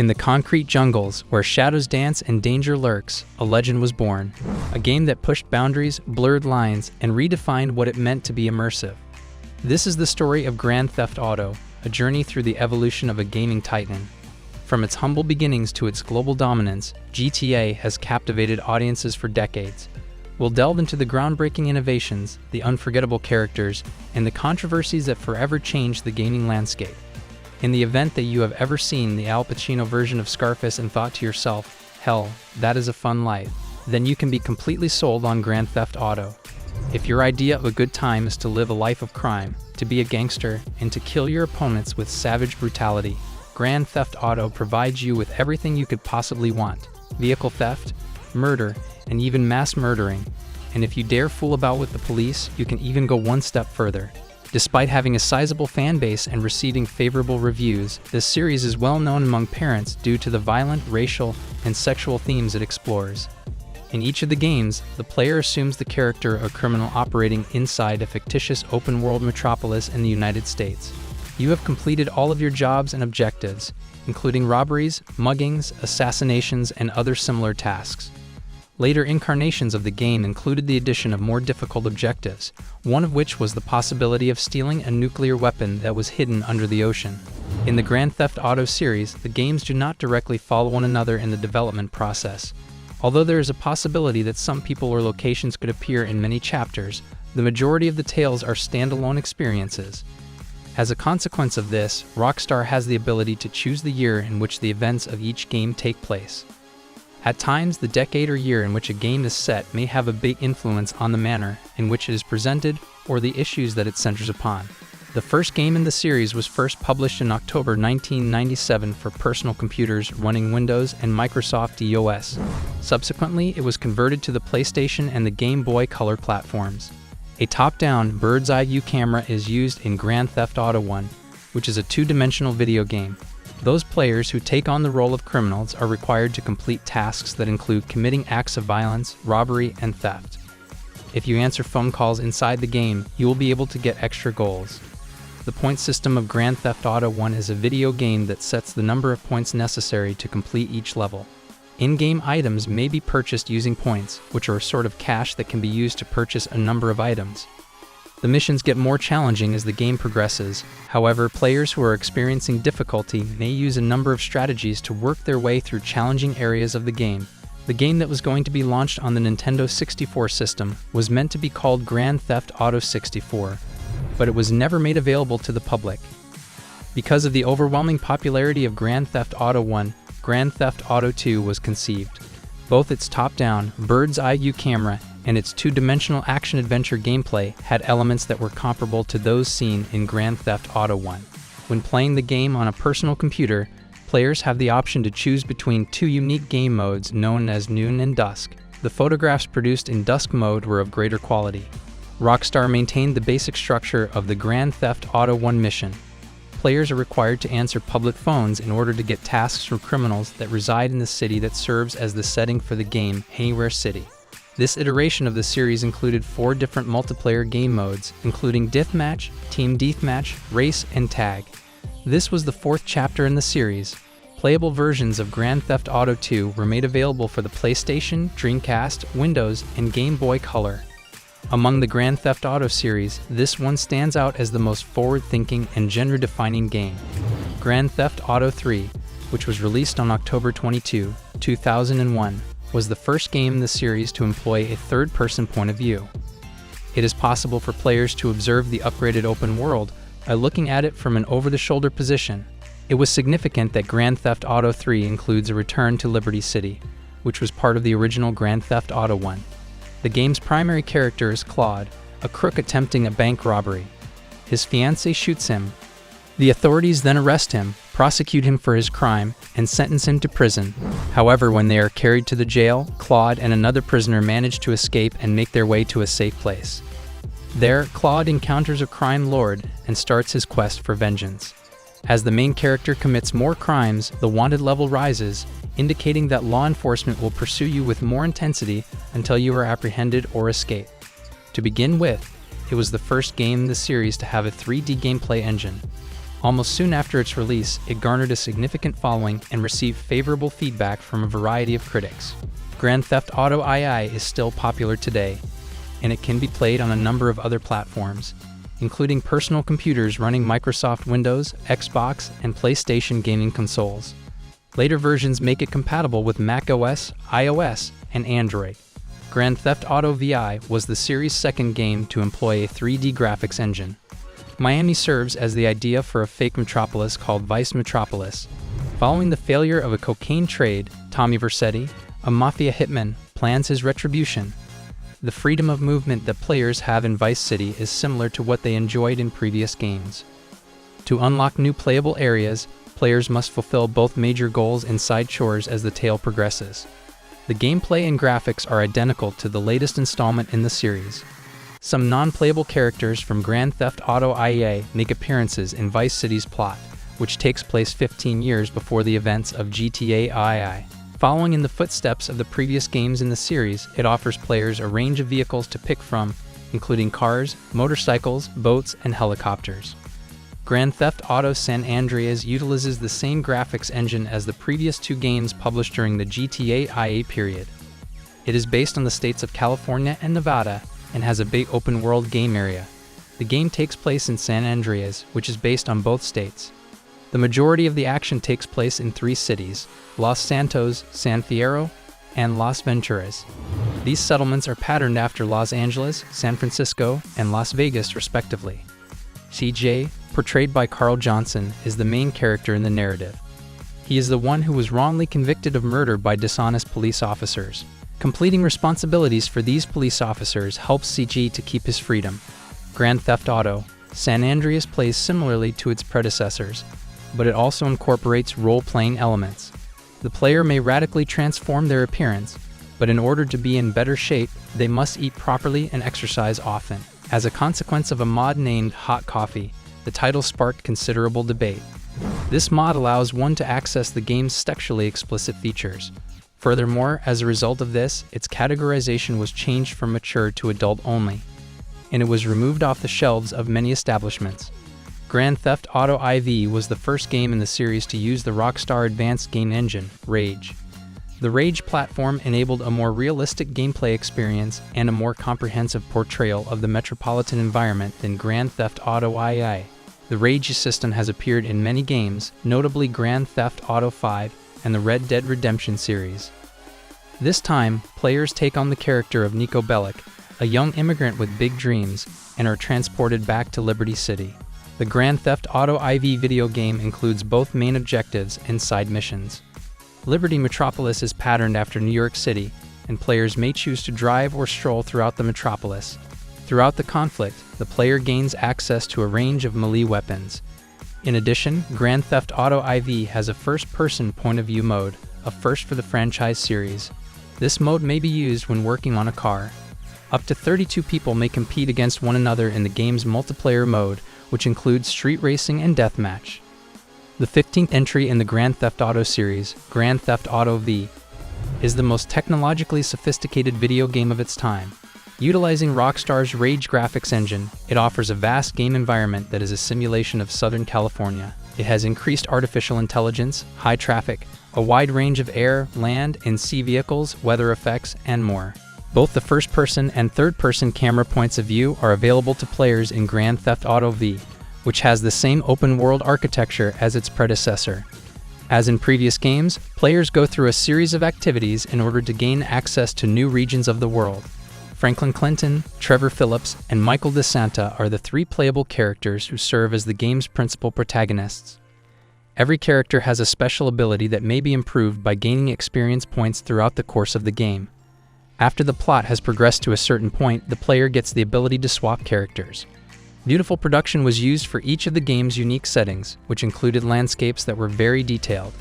In the concrete jungles, where shadows dance and danger lurks, a legend was born. A game that pushed boundaries, blurred lines, and redefined what it meant to be immersive. This is the story of Grand Theft Auto, a journey through the evolution of a gaming titan. From its humble beginnings to its global dominance, GTA has captivated audiences for decades. We'll delve into the groundbreaking innovations, the unforgettable characters, and the controversies that forever changed the gaming landscape. In the event that you have ever seen the Al Pacino version of Scarface and thought to yourself, hell, that is a fun life, then you can be completely sold on Grand Theft Auto. If your idea of a good time is to live a life of crime, to be a gangster, and to kill your opponents with savage brutality, Grand Theft Auto provides you with everything you could possibly want: vehicle theft, murder, and even mass murdering. And if you dare fool about with the police, you can even go one step further. Despite having a sizable fan base and receiving favorable reviews, this series is well known among parents due to the violent, racial, and sexual themes it explores. In each of the games, the player assumes the character of a criminal operating inside a fictitious open-world metropolis in the United States. You have completed all of your jobs and objectives, including robberies, muggings, assassinations, and other similar tasks. Later incarnations of the game included the addition of more difficult objectives, one of which was the possibility of stealing a nuclear weapon that was hidden under the ocean. In the Grand Theft Auto series, the games do not directly follow one another in the development process. Although there is a possibility that some people or locations could appear in many chapters, the majority of the tales are standalone experiences. As a consequence of this, Rockstar has the ability to choose the year in which the events of each game take place. At times, the decade or year in which a game is set may have a big influence on the manner in which it is presented or the issues that it centers upon. The first game in the series was first published in October 1997 for personal computers running Windows and Microsoft EOS. Subsequently, it was converted to the PlayStation and the Game Boy Color platforms. A top-down, bird's-eye view camera is used in Grand Theft Auto 1, which is a two-dimensional video game. Those players who take on the role of criminals are required to complete tasks that include committing acts of violence, robbery, and theft. If you answer phone calls inside the game, you will be able to get extra goals. The point system of Grand Theft Auto 1 is a video game that sets the number of points necessary to complete each level. In-game items may be purchased using points, which are a sort of cash that can be used to purchase a number of items. The missions get more challenging as the game progresses. However, players who are experiencing difficulty may use a number of strategies to work their way through challenging areas of the game. The game that was going to be launched on the Nintendo 64 system was meant to be called Grand Theft Auto 64, but it was never made available to the public. Because of the overwhelming popularity of Grand Theft Auto 1, Grand Theft Auto 2 was conceived. Both its top-down, bird's-eye view camera and its two-dimensional action-adventure gameplay had elements that were comparable to those seen in Grand Theft Auto 1. When playing the game on a personal computer, players have the option to choose between two unique game modes known as Noon and Dusk. The photographs produced in Dusk mode were of greater quality. Rockstar maintained the basic structure of the Grand Theft Auto 1 mission. Players are required to answer public phones in order to get tasks from criminals that reside in the city that serves as the setting for the game, Anywhere City. This iteration of the series included 4 different multiplayer game modes, including Deathmatch, Team Deathmatch, Race, and Tag. This was the 4th chapter in the series. Playable versions of Grand Theft Auto 2 were made available for the PlayStation, Dreamcast, Windows, and Game Boy Color. Among the Grand Theft Auto series, this one stands out as the most forward-thinking and genre-defining game. Grand Theft Auto 3, which was released on October 22, 2001, was the first game in the series to employ a third-person point of view. It is possible for players to observe the upgraded open world by looking at it from an over-the-shoulder position. It was significant that Grand Theft Auto 3 includes a return to Liberty City, which was part of the original Grand Theft Auto 1. The game's primary character is Claude, a crook attempting a bank robbery. His fiancée shoots him. The authorities then arrest him, prosecute him for his crime, and sentence him to prison. However, when they are carried to the jail, Claude and another prisoner manage to escape and make their way to a safe place. There, Claude encounters a crime lord and starts his quest for vengeance. As the main character commits more crimes, the wanted level rises, indicating that law enforcement will pursue you with more intensity until you are apprehended or escape. To begin with, it was the first game in the series to have a 3D gameplay engine. Almost soon after its release, it garnered a significant following and received favorable feedback from a variety of critics. Grand Theft Auto II is still popular today, and it can be played on a number of other platforms, including personal computers running Microsoft Windows, Xbox, and PlayStation gaming consoles. Later versions make it compatible with macOS, iOS, and Android. Grand Theft Auto VI was the series' second game to employ a 3D graphics engine. Miami serves as the idea for a fake metropolis called Vice Metropolis. Following the failure of a cocaine trade, Tommy Vercetti, a mafia hitman, plans his retribution. The freedom of movement that players have in Vice City is similar to what they enjoyed in previous games. To unlock new playable areas, players must fulfill both major goals and side chores as the tale progresses. The gameplay and graphics are identical to the latest installment in the series. Some non-playable characters from Grand Theft Auto IA make appearances in Vice City's plot, which takes place 15 years before the events of GTA II. Following in the footsteps of the previous games in the series, it offers players a range of vehicles to pick from, including cars, motorcycles, boats, and helicopters. Grand Theft Auto San Andreas utilizes the same graphics engine as the previous two games published during the GTA IA period. It is based on the states of California and Nevada, and has a big open-world game area. The game takes place in San Andreas, which is based on both states. The majority of the action takes place in three cities: Los Santos, San Fierro, and Las Venturas. These settlements are patterned after Los Angeles, San Francisco, and Las Vegas, respectively. CJ, portrayed by Carl Johnson, is the main character in the narrative. He is the one who was wrongly convicted of murder by dishonest police officers. Completing responsibilities for these police officers helps CG to keep his freedom. Grand Theft Auto San Andreas plays similarly to its predecessors, but it also incorporates role-playing elements. The player may radically transform their appearance, but in order to be in better shape, they must eat properly and exercise often. As a consequence of a mod named Hot Coffee, the title sparked considerable debate. This mod allows one to access the game's sexually explicit features. Furthermore, as a result of this, its categorization was changed from mature to adult only, and it was removed off the shelves of many establishments. Grand Theft Auto IV was the first game in the series to use the Rockstar Advanced Game Engine, Rage. The Rage platform enabled a more realistic gameplay experience and a more comprehensive portrayal of the metropolitan environment than Grand Theft Auto II. The Rage system has appeared in many games, notably Grand Theft Auto V and the Red Dead Redemption series. This time, players take on the character of Niko Bellic, a young immigrant with big dreams, and are transported back to Liberty City. The Grand Theft Auto IV video game includes both main objectives and side missions. Liberty Metropolis is patterned after New York City, and players may choose to drive or stroll throughout the metropolis. Throughout the conflict, the player gains access to a range of melee weapons. In addition, Grand Theft Auto IV has a first-person point-of-view mode, a first for the franchise series. This mode may be used when working on a car. Up to 32 people may compete against one another in the game's multiplayer mode, which includes street racing and deathmatch. The 15th entry in the Grand Theft Auto series, Grand Theft Auto V, is the most technologically sophisticated video game of its time. Utilizing Rockstar's Rage graphics engine, it offers a vast game environment that is a simulation of Southern California. It has increased artificial intelligence, high traffic, a wide range of air, land, and sea vehicles, weather effects, and more. Both the first-person and third-person camera points of view are available to players in Grand Theft Auto V, which has the same open-world architecture as its predecessor. As in previous games, players go through a series of activities in order to gain access to new regions of the world. Franklin Clinton, Trevor Phillips, and Michael DeSanta are the three playable characters who serve as the game's principal protagonists. Every character has a special ability that may be improved by gaining experience points throughout the course of the game. After the plot has progressed to a certain point, the player gets the ability to swap characters. Beautiful production was used for each of the game's unique settings, which included landscapes that were very detailed.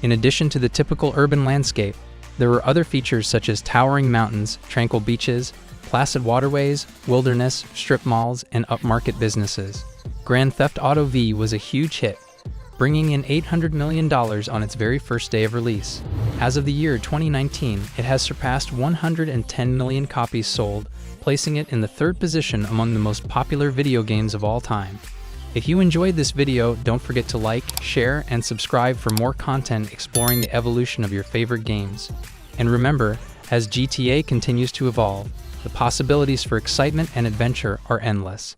In addition to the typical urban landscape, there were other features such as towering mountains, tranquil beaches, placid waterways, wilderness, strip malls, and upmarket businesses. Grand Theft Auto V was a huge hit, bringing in $800 million on its very first day of release. As of the year 2019, it has surpassed 110 million copies sold, placing it in the third position among the most popular video games of all time. If you enjoyed this video, don't forget to like, share, and subscribe for more content exploring the evolution of your favorite games. And remember, as GTA continues to evolve, the possibilities for excitement and adventure are endless.